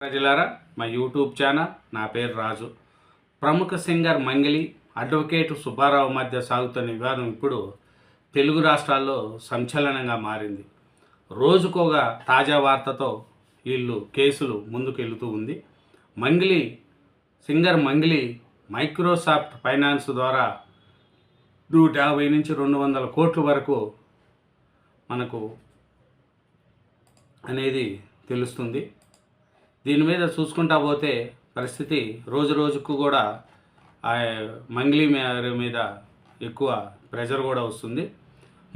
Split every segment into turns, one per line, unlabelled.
ప్రజలారా, మా YouTube channel, నా పేరు రాజు. ప్రముఖ సింగర్ మంగిలి, అడ్వకేట్ సుబ్బారావు మధ్య సాగుతున్న వివాదం ఇప్పుడు తెలుగు రాష్ట్రాల్లో సంచలనంగా మారింది. రోజుకోగ తాజా వార్తతో వీళ్ళు కేసులు ముందుకెళ్తూ ఉంది. సింగర్ మంగిలి మైక్రోసాఫ్ట్ ఫైనాన్స్ ద్వారా 150 నుంచి 200 కోట్ల వరకు మనకు అనేది తెలుస్తుంది. దీని మీద చూసుకుంటా పోతే పరిస్థితి రోజు రోజుకు కూడా మంగ్లీ మీద ఎక్కువ ప్రెషర్ కూడా వస్తుంది.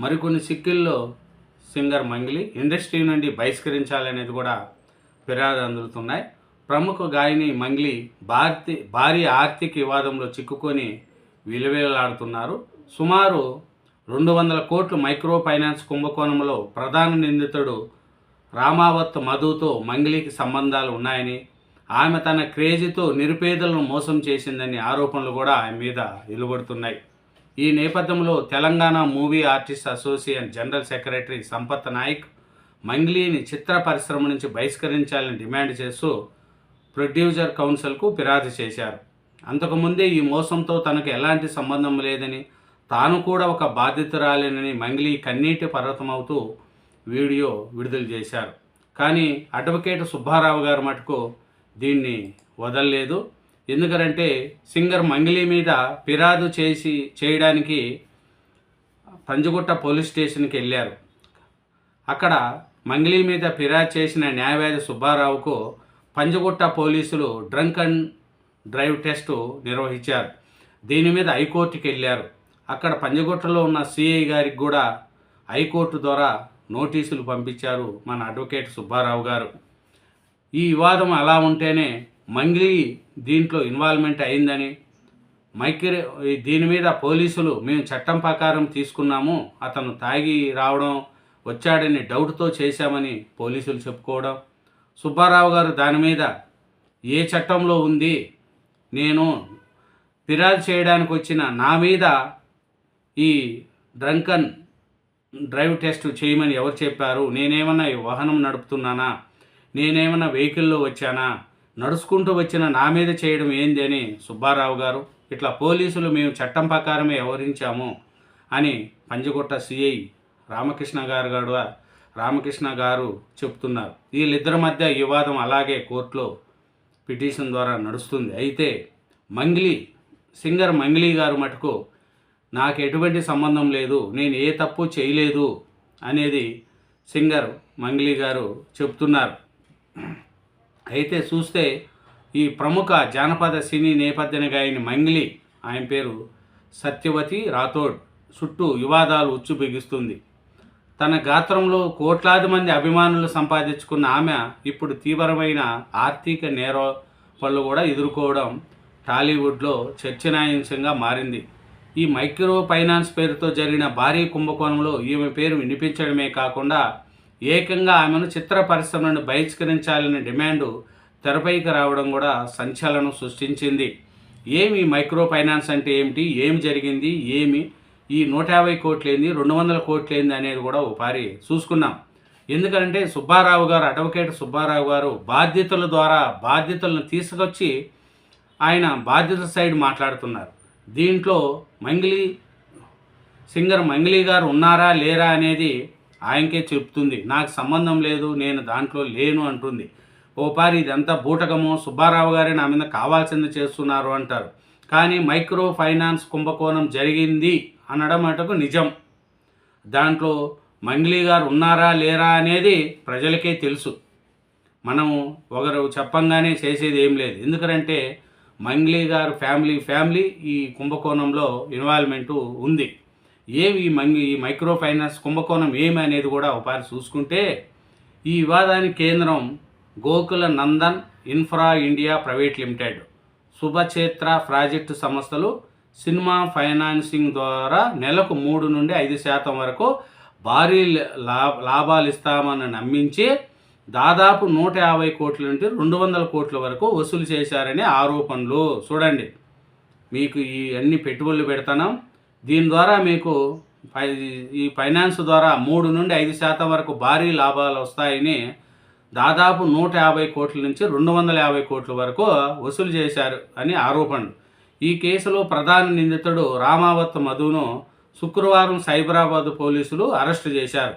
మరికొన్ని సిక్కుల్లో సింగర్ మంగ్లీ ఇండస్ట్రీ నుండి బహిష్కరించాలనేది కూడా ఫిర్యాదు అందుతున్నాయి. ప్రముఖ గాయని మంగ్లీ భారీ ఆర్థిక వివాదంలో చిక్కుకొని విలువేలాడుతున్నారు. సుమారు 200 కోట్ల మైక్రో ఫైనాన్స్ కుంభకోణంలో ప్రధాన నిందితుడు రామావత్ మధుతో మంగ్లీకి సంబంధాలు ఉన్నాయని, ఆమె తన క్రేజీతో నిరుపేదలను మోసం చేసిందని ఆరోపణలు కూడా ఆమె మీద వెలువడుతున్నాయి. ఈ నేపథ్యంలో Telangana movie artist association general secretary Sampath Nayak మంగ్లీని చిత్ర పరిశ్రమ నుంచి బహిష్కరించాలని డిమాండ్ చేస్తూ ప్రొడ్యూసర్ కౌన్సిల్కు ఫిర్యాదు చేశారు. అంతకుముందే ఈ మోసంతో తనకు ఎలాంటి సంబంధం లేదని, తాను కూడా ఒక బాధితురాలేనని మంగ్లీ కన్నీటి పర్వతమవుతూ వీడియో విడుదల చేశారు. కానీ అడ్వకేట్ సుబ్బారావు గారు మటుకు దీన్ని వదలలేదు. ఎందుకంటే సింగర్ మంగ్లీ మీద ఫిర్యాదు చేయడానికి పంజగుట్ట పోలీస్ స్టేషన్కి వెళ్ళారు. అక్కడ మంగ్లీ మీద ఫిర్యాదు చేసిన న్యాయవాది సుబ్బారావుకు పంజగుట్ట పోలీసులు డ్రంక్ అండ్ డ్రైవ్ టెస్టు నిర్వహించారు. దీని మీద హైకోర్టుకి వెళ్ళారు. అక్కడ పంజగుట్టలో ఉన్న సిఐ గారికి కూడా హైకోర్టు ద్వారా నోటీసులు పంపించారు మన అడ్వకేట్ సుబ్బారావు గారు. ఈ వివాదం అలా ఉంటేనే మంగ్లీ దీంట్లో ఇన్వాల్వ్మెంట్ అయిందని, దీని మీద పోలీసులు మేము చట్టం ప్రకారం తీసుకున్నాము, అతను తాగి రావడం వచ్చాడని డౌట్తో చేశామని పోలీసులు చెప్పుకోవడం, సుబ్బారావు గారు దాని మీద ఏ చట్టంలో ఉంది, నేను ఫిర్యాదు చేయడానికి వచ్చిన నా మీద ఈ డ్రంకన్ డ్రైవ్ టెస్ట్ చేయమని ఎవరు చెప్పారు, నేనేమన్నా వాహనం నడుపుతున్నానా, నేనేమన్నా వెహికల్లో వచ్చానా, నడుచుకుంటూ వచ్చిన నా మీద చేయడం ఏంది అని సుబ్బారావు గారు ఇట్లా పోలీసులు మేము చట్టం ప్రకారమే వ్యవహరించాము అని పంజగుట్ట సిఐ రామకృష్ణ గారు చెప్తున్నారు. వీళ్ళిద్దరి మధ్య వివాదం అలాగే కోర్టులో పిటిషన్ ద్వారా నడుస్తుంది. అయితే సింగర్ మంగ్లీ గారు మటుకు నాకు ఎటువంటి సంబంధం లేదు, నేను ఏ తప్పు చేయలేదు అనేది సింగర్ మంగ్లీ గారు చెప్తున్నారు. అయితే చూస్తే ఈ ప్రముఖ జానపద సినీ నేపథ్య గాయని మంగ్లీ, ఆయన పేరు సత్యవతి రాథోడ్ చుట్టూ వివాదాలు ఉచ్చు బిగిస్తుంది. తన గాత్రంలో కోట్లాది మంది అభిమానులు సంపాదించుకున్న ఆమె ఇప్పుడు తీవ్రమైన ఆర్థిక నేరాలు కూడా ఎదుర్కోవడం టాలీవుడ్లో చర్చనీయాంశంగా మారింది. ఈ మైక్రో ఫైనాన్స్ పేరుతో జరిగిన భారీ కుంభకోణంలో ఈమె పేరు వినిపించడమే కాకుండా ఏకంగా ఆమెను చిత్ర పరిశ్రమ నుండి బహిష్కరించాలనే డిమాండు తెరపైకి రావడం కూడా సంచలనం సృష్టించింది. ఏమి మైక్రో ఫైనాన్స్ అంటే ఏమిటి, ఏమి జరిగింది, ఈ 150 కోట్లేంది, 200 కోట్లేంది అనేది కూడా ఒకసారి చూసుకున్నాం. ఎందుకంటే అడ్వకేట్ సుబ్బారావు గారు బాధ్యతల ద్వారా బాధ్యతలను తీసుకొచ్చి ఆయన బాధ్యత సైడ్ మాట్లాడుతున్నారు. దీంట్లో సింగర్ మంగ్లీ గారు ఉన్నారా లేరా అనేది ఆయనకే చెప్తుంది. నాకు సంబంధం లేదు, నేను దాంట్లో లేను అంటుంది. ఓపారి ఇదంతా బూటకము, సుబ్బారావు గారే నా మీద కావాల్సింది చేస్తున్నారు అంటారు. కానీ మైక్రో ఫైనాన్స్ కుంభకోణం జరిగింది అనడం మటుకు నిజం. దాంట్లో మంగ్లీ గారు ఉన్నారా లేరా అనేది ప్రజలకే తెలుసు. మనము ఒకరు చెప్పంగానే చేసేది ఏం లేదు. ఎందుకంటే మంగ్లీ గారు ఫ్యామిలీ ఈ కుంభకోణంలో ఇన్వాల్వ్మెంటు ఉంది. ఈ మైక్రో ఫైనాన్స్ కుంభకోణం ఏమి అనేది కూడా ఒకసారి చూసుకుంటే, ఈ వివాదానికి కేంద్రం Gokula Nandan infra India private limited, Subhachetra project సంస్థలు సినిమా ఫైనాన్సింగ్ ద్వారా నెలకు 3 నుండి 5% వరకు భారీ లాభాలు ఇస్తామని నమ్మించి దాదాపు 150 కోట్ల నుండి 200 కోట్ల వరకు వసూలు చేశారని ఆరోపణలు. చూడండి, మీకు ఈ అన్ని పెట్టుబడులు పెడతాను, దీని ద్వారా మీకు ఈ ఫైనాన్స్ ద్వారా 3 నుండి 5% వరకు భారీ లాభాలు వస్తాయని దాదాపు 150 కోట్ల నుంచి 250 కోట్ల వరకు వసూలు చేశారు అని ఆరోపణలు. ఈ కేసులో ప్రధాన నిందితుడు రామావత్ మధును శుక్రవారం సైబరాబాద్ పోలీసులు అరెస్టు చేశారు.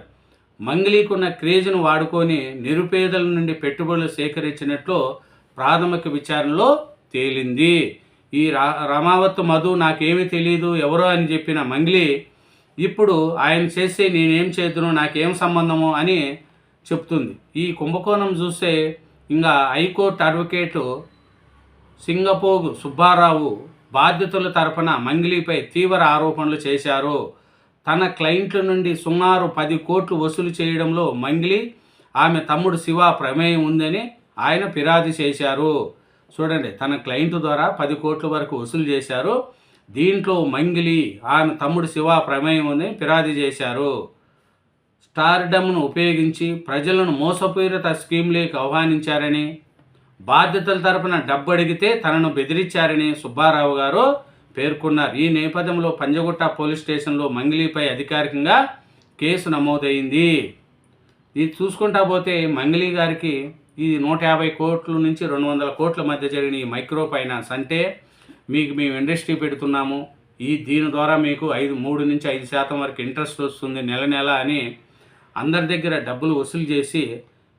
మంగ్లీకున్న క్రేజ్ను వాడుకొని నిరుపేదల నుండి పెట్టుబడులు సేకరించినట్లు ప్రాథమిక విచారణలో తేలింది. ఈ రామావత్ మధు నాకేమీ తెలియదు ఎవరో అని చెప్పిన మంగ్లీ ఇప్పుడు ఆయన చేస్తే నేనేం చేద్దును, నాకేం సంబంధము అని చెప్తుంది. ఈ కుంభకోణం చూస్తే ఇంకా హైకోర్టు అడ్వకేటు సింగపోగు సుబ్బారావు బాధ్యతల తరపున మంగ్లీపై తీవ్ర ఆరోపణలు చేశారు. తన క్లయింట్ల నుండి సుమారు 10 కోట్లు వసూలు చేయడంలో మంగ్లీ, ఆమె తమ్ముడు శివ ప్రమేయం ఉందని ఆయన ఫిర్యాదు చేశారు. చూడండి, తన క్లయింట్ ద్వారా 10 కోట్ల వరకు వసూలు చేశారు. దీంట్లో మంగ్లీ, ఆమె తమ్ముడు శివ ప్రమేయం ఉందని ఫిర్యాదు చేశారు. స్టార్డమ్ను ఉపయోగించి ప్రజలను మోసపూరిత స్కీమ్లోకి ఆహ్వానించారని, బాధ్యతల తరపున డబ్బు అడిగితే తనను బెదిరించారని సుబ్బారావు గారు పేర్కొన్నారు. ఈ నేపథ్యంలో పంజగుట్ట పోలీస్ స్టేషన్లో మంగ్లీపై అధికారికంగా కేసు నమోదైంది. ఇది చూసుకుంటా పోతే మంగ్లీ గారికి ఇది 150 కోట్ల నుంచి 200 కోట్ల మధ్య జరిగిన ఈ మైక్రో ఫైనాన్స్ అంటే మీకు మేము ఇండస్ట్రీ పెడుతున్నాము, దీని ద్వారా మీకు 3 నుంచి 5% వరకు ఇంట్రెస్ట్ వస్తుంది నెల నెల అని అందరి దగ్గర డబ్బులు వసూలు చేసి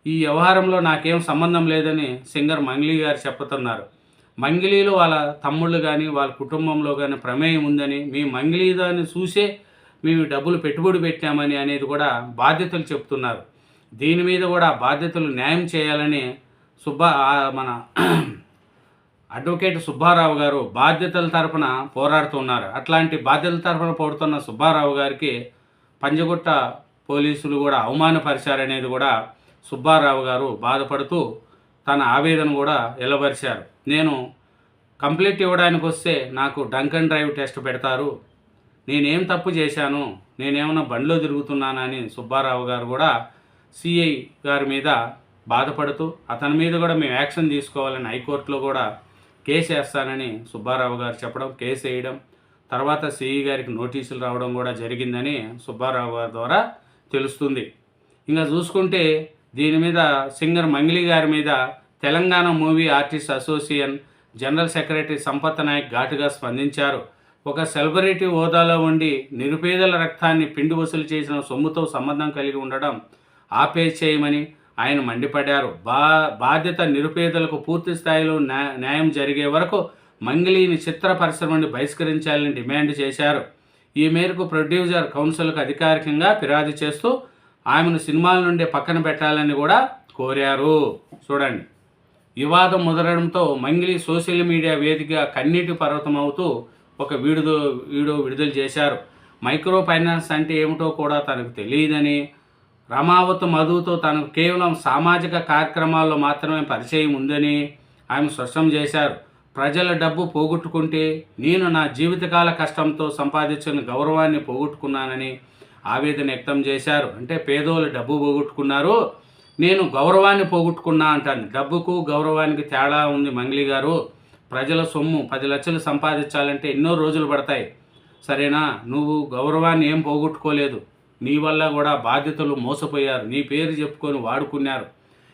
ఈ వ్యవహారంలో నాకేం సంబంధం లేదని సింగర్ మంగ్లీ గారు చెప్తున్నారు. మంగ్లీలో వాళ్ళ తమ్ముళ్ళు కానీ వాళ్ళ కుటుంబంలో కానీ ప్రమేయం ఉందని, మేము మంగ్లీ దాన్ని చూసే మేము డబ్బులు పెట్టుబడి పెట్టామని అనేది కూడా బాధ్యతలు చెప్తున్నారు. దీని మీద కూడా బాధ్యతలు న్యాయం చేయాలని మన అడ్వకేట్ సుబ్బారావు గారు బాధ్యతల తరపున పోరాడుతున్నారు. అట్లాంటి బాధ్యతల తరపున పోడుతున్న సుబ్బారావు గారికి పంజగుట్ట పోలీసులు కూడా అవమానపరిచారనేది కూడా సుబ్బారావు గారు బాధపడుతూ తన ఆవేదన కూడా వెల్లబరిచారు. నేను కంప్లీట్ ఇవ్వడానికి వస్తే నాకు డ్రంక్ అండ్ డ్రైవ్ టెస్ట్ పెడతారు, నేనేం తప్పు చేశాను, నేనేమన్నా బండిలో తిరుగుతున్నానని సుబ్బారావు గారు కూడా సిఐ గారి మీద బాధపడుతూ అతని మీద కూడా మేము యాక్షన్ తీసుకోవాలని హైకోర్టులో కూడా కేసు వేస్తానని సుబ్బారావు గారు చెప్పడం, కేసు వేయడం, తర్వాత సిఐ గారికి నోటీసులు రావడం కూడా జరిగిందని సుబ్బారావు గారి ద్వారా తెలుస్తుంది. ఇంకా చూసుకుంటే దీని మీద సింగర్ మంగ్లీ గారి మీద Telangana movie artist association general secretary Sampath Nayak ఘాటుగా స్పందించారు. ఒక సెలబ్రిటీ హోదాలో ఉండి నిరుపేదల రక్తాన్ని పిండి వసూలు చేసిన సొమ్ముతో సంబంధం కలిగి ఉండడం ఆపేచేయమని ఆయన మండిపడ్డారు. బాధ్యత నిరుపేదలకు పూర్తి స్థాయిలో న్యాయం జరిగే వరకు మంగ్లీని చిత్ర పరిశ్రమ నుండి బహిష్కరించాలని డిమాండ్ చేశారు. ఈ మేరకు ప్రొడ్యూసర్ కౌన్సిల్కు అధికారికంగా ఫిర్యాదు చేస్తూ ఆమెను సినిమాల నుండి పక్కన పెట్టాలని కూడా కోరారు. చూడండి, వివాదం ముదరడంతో మంగ్లీ సోషల్ మీడియా వేదికగా కన్నీటి పర్వతం అవుతూ ఒక వీడియో విడుదల చేశారు. మైక్రో ఫైనాన్స్ అంటే ఏమిటో కూడా తనకు తెలియదని, రమావత్ మధుతో తనకు కేవలం సామాజిక కార్యక్రమాల్లో మాత్రమే పరిచయం ఉందని ఆమె స్పష్టం చేశారు. ప్రజల డబ్బు పోగొట్టుకుంటే నేను నా జీవితకాల కష్టంతో సంపాదించిన గౌరవాన్ని పోగొట్టుకున్నానని ఆవేదన వ్యక్తం చేశారు. అంటే పేదోళ్ళు డబ్బు పోగొట్టుకున్నారు, నేను గౌరవాన్ని పోగొట్టుకున్నా అంటాను. డబ్బుకు గౌరవానికి తేడా ఉంది మంగ్లీ గారు. ప్రజల సొమ్ము 10 లక్షలు సంపాదించాలంటే ఎన్నో రోజులు పడతాయి, సరేనా? నువ్వు గౌరవాన్ని ఏం పోగొట్టుకోలేదు, నీ వల్ల కూడా బాధ్యతలు మోసపోయారు, నీ పేరు చెప్పుకొని వాడుకున్నారు.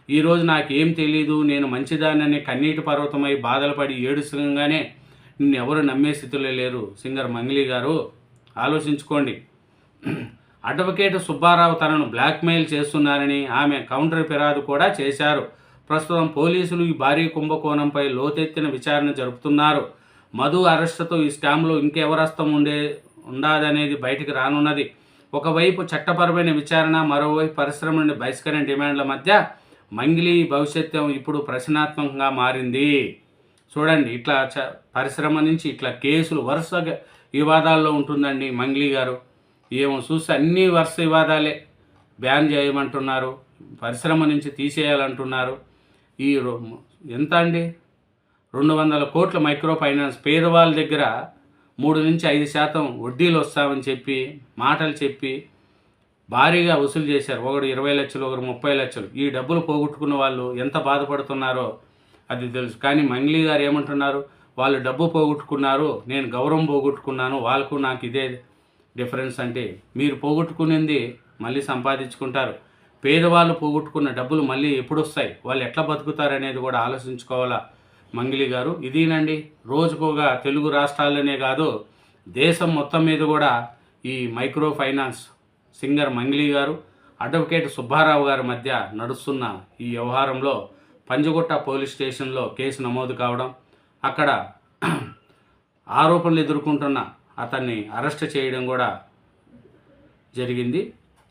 ఈరోజు నాకేం తెలీదు, నేను మంచిదానని కన్నీటి పర్వతమై బాధలు పడి ఏడుస్తుండగానే నిన్ను ఎవరు నమ్మే స్థితిలో లేరు సింగర్ మంగ్లీ గారు, ఆలోచించుకోండి. అడ్వకేట్ సుబ్బారావు తనను బ్లాక్మెయిల్ చేస్తున్నారని ఆమె కౌంటర్ ఫిర్యాదు కూడా చేశారు. ప్రస్తుతం పోలీసులు ఈ భారీ కుంభకోణంపై లోతెత్తిన విచారణ జరుపుతున్నారు. మధు అరెస్టుతో ఈ స్కామ్లో ఇంకెవరస్తం ఉండదనేది బయటికి రానున్నది. ఒకవైపు చట్టపరమైన విచారణ, మరోవైపు పరిశ్రమ నుండి బహిష్కరణ డిమాండ్ల మధ్య మంగ్లీ భవిష్యత్తు ఇప్పుడు ప్రశ్నాత్మకంగా మారింది. చూడండి, ఇట్లా పరిశ్రమ నుంచి ఇట్లా కేసులు వరుసగా వివాదాల్లో ఉంటుందండి మంగ్లీ గారు. ఏమో చూస్తే అన్ని వరుస వివాదాలే. బ్యాన్ చేయమంటున్నారు, పరిశ్రమ నుంచి తీసేయాలంటున్నారు. ఈ ఎంత అండి, 200 కోట్ల మైక్రో ఫైనాన్స్ పేదవాళ్ళ దగ్గర 3 నుంచి 5% వడ్డీలు వస్తామని చెప్పి మాటలు చెప్పి భారీగా వసూలు చేశారు. ఒకడు 20 లక్షలు, ఒకరు 30 లక్షలు. ఈ డబ్బులు పోగొట్టుకున్న వాళ్ళు ఎంత బాధపడుతున్నారో అది తెలుసు. కానీ మంగ్లీ గారు ఏమంటున్నారు, వాళ్ళు డబ్బు పోగొట్టుకున్నారు, నేను గౌరవం పోగొట్టుకున్నాను, వాళ్ళకు నాకు ఇదే డిఫరెన్స్. అంటే మీరు పోగొట్టుకునేది మళ్ళీ సంపాదించుకుంటారు, పేదవాళ్ళు పోగొట్టుకున్న డబ్బులు మళ్ళీ ఎప్పుడు వస్తాయి, వాళ్ళు ఎట్లా బతుకుతారనేది కూడా ఆలోచించుకోవాలా మంగిలి గారు. ఇదేనండి రోజుకోగా తెలుగు రాష్ట్రాలనే కాదు దేశం మొత్తం మీద కూడా ఈ మైక్రో ఫైనాన్స్ సింగర్ మంగిలి గారు అడ్వకేట్ సుబ్బారావు గారి మధ్య నడుస్తున్న ఈ వ్యవహారంలో పంజగుట్ట పోలీస్ స్టేషన్లో కేసు నమోదు కావడం, అక్కడ ఆరోపణలు ఎదుర్కొంటున్న అతన్ని అరెస్ట్ చేయడం కూడా జరిగింది.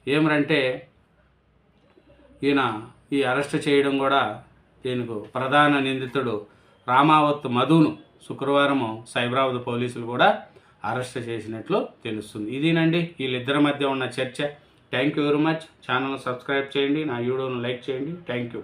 ఏమరంటే ఈయన ఈ అరెస్ట్ చేయడం కూడా దీనికి ప్రధాన నిందితుడు రామావత్ మధును శుక్రవారం సైబరాబాద్ పోలీసులు కూడా అరెస్ట్ చేసినట్లు తెలుస్తుంది. ఇదేనండి వీళ్ళిద్దరి మధ్య ఉన్న చర్చ. Thank you very much. Channel subscribe చేయండి, నా వీడియోను లైక్ చేయండి. Thank you.